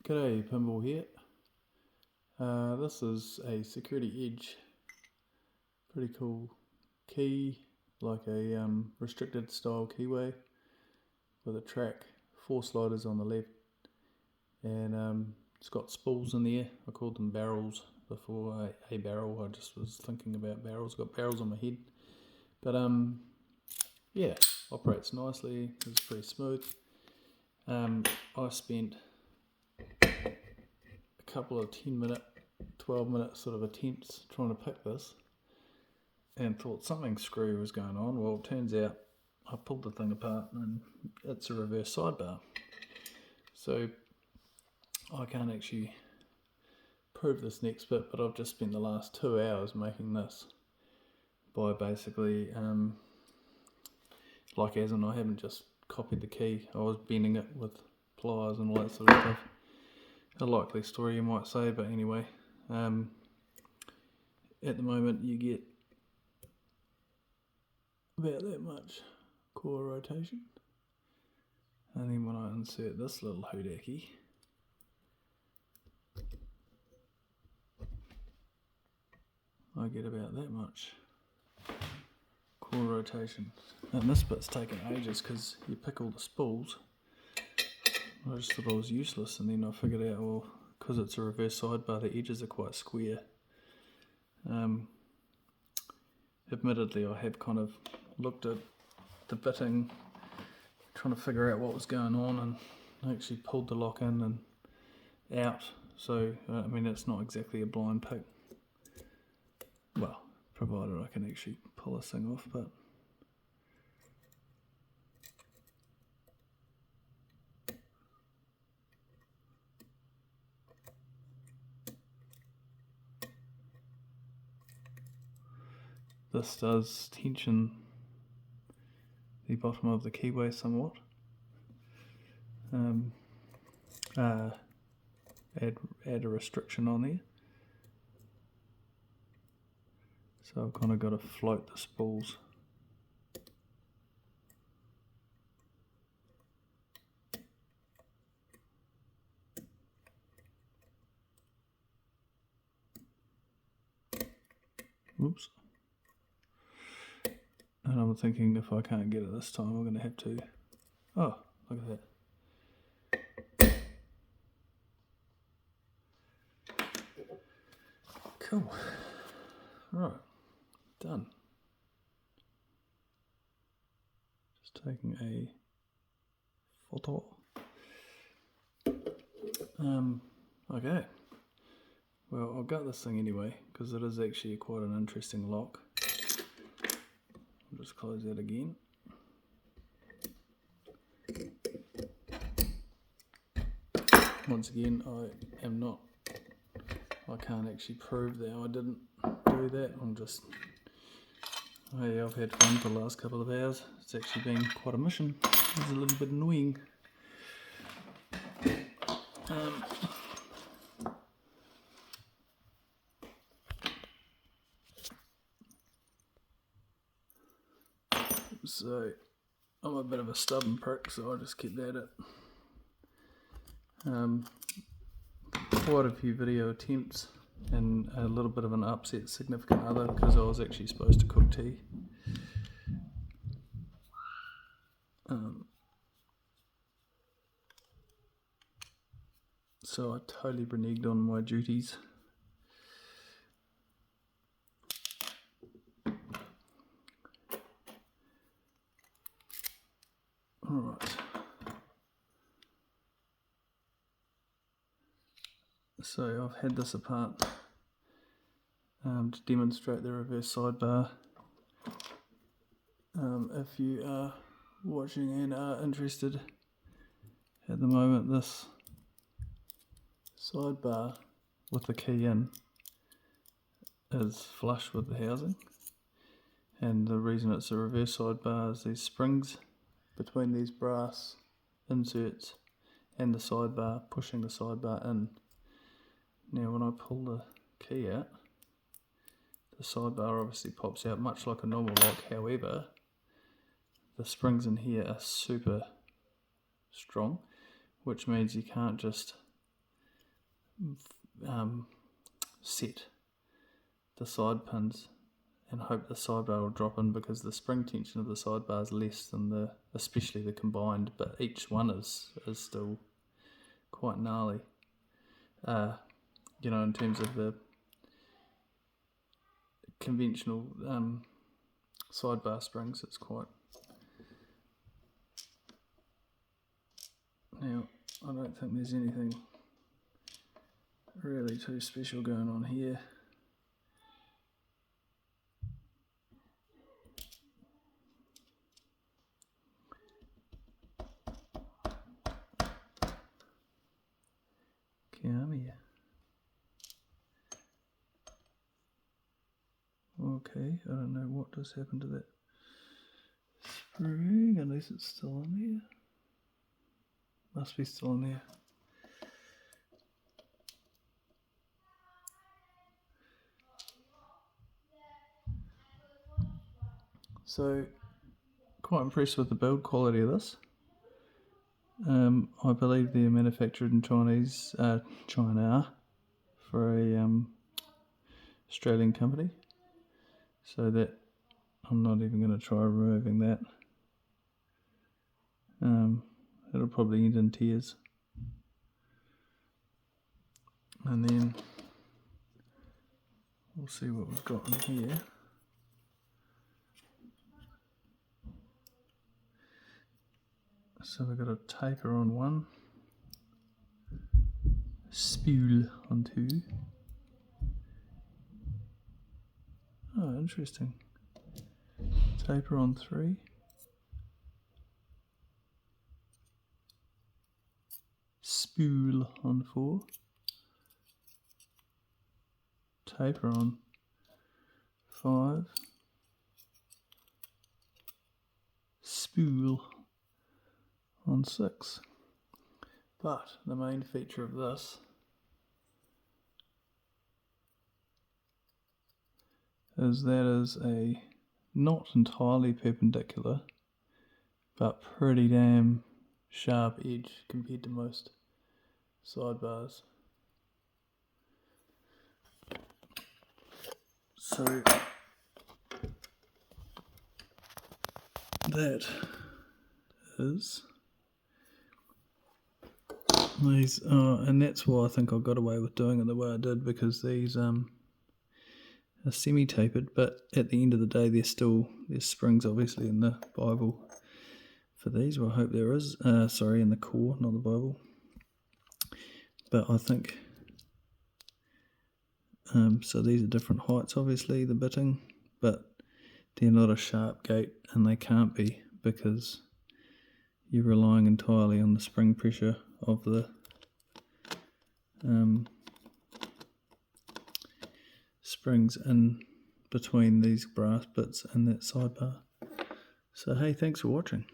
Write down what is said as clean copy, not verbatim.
G'day, Pinball here. This is a security edge, pretty cool key, like a restricted style keyway with a track, 4 sliders on the left, and it's got spools in there. I called them barrels before, a barrel. I just was thinking about barrels, got barrels on my head, but yeah, operates nicely, it's pretty smooth. I spent a couple of 10-minute, 12-minute sort of attempts trying to pick this and thought something screwy was going on. Well, it turns out I pulled the thing apart and it's a reverse sidebar. So I can't actually prove this next bit, but I've just spent the last 2 hours making this by basically, like as in I haven't just copied the key, I was bending it with pliers and all that sort of stuff. A likely story you might say, but anyway, at the moment you get about that much core rotation, and then when I insert this little hoodaki, I get about that much core rotation. And this bit's taken ages because you pick all the spools. I just thought I was useless, and then I figured out, well, because it's a reverse sidebar, the edges are quite square. Admittedly, I have kind of looked at the bitting, trying to figure out what was going on, and I actually pulled the lock in and out. So, I mean, it's not exactly a blind pick. Well, provided I can actually pull this thing off, but this does tension the bottom of the keyway somewhat. Add a restriction on there. So I've kind of got to float the spools. Oops. And I'm thinking if I can't get it this time, I'm going to have to... Oh, look at that. Cool. Right, done. Just taking a photo. Okay. Well, I'll gut this thing anyway, because it is actually quite an interesting lock. I'll just close that again. Once again, I can't actually prove that I didn't do that. I've had fun for the last couple of hours. It's actually been quite a mission. It's a little bit annoying. So I'm a bit of a stubborn prick, so I'll just keep that it. Quite a few video attempts and a little bit of an upset significant other because I was actually supposed to cook tea. So I totally reneged on my duties. Alright. So I've had this apart to demonstrate the reverse sidebar. If you are watching and are interested, at the moment this sidebar with the key in is flush with the housing, and the reason it's a reverse sidebar is these springs between these brass inserts and the sidebar pushing the sidebar in. Now when I pull the key out, the sidebar obviously pops out much like a normal lock. However, the springs in here are super strong, which means you can't just set the side pins and hope the sidebar will drop in, because the spring tension of the sidebar is less than especially the combined, but each one is still quite gnarly. In terms of the conventional sidebar springs, it's quite. Now, I don't think there's anything really too special going on here. Come here. Okay, I don't know what just happened to that spring, unless it's still in there. Must be still in there. So, quite impressed with the build quality of this. I believe they're manufactured in China, for a Australian company. So that I'm not even going to try removing that. It'll probably end in tears. And then we'll see what we've got in here. So we've got a taper on one, spool on two. Oh, interesting. Taper on three. Spool on four. Taper on five. Spool on six. But the main feature of this is that is a not entirely perpendicular, but pretty damn sharp edge compared to most sidebars. So that is these, and that's why I think I got away with doing it the way I did, because these are semi-tapered, but at the end of the day there's springs obviously in the Bible for these. Well, I hope there is, in the core, not the Bible. But I think, so these are different heights obviously, the bitting, but they're not a sharp gate, and they can't be, because you're relying entirely on the spring pressure of the springs in between these brass bits and that sidebar. So hey, thanks for watching.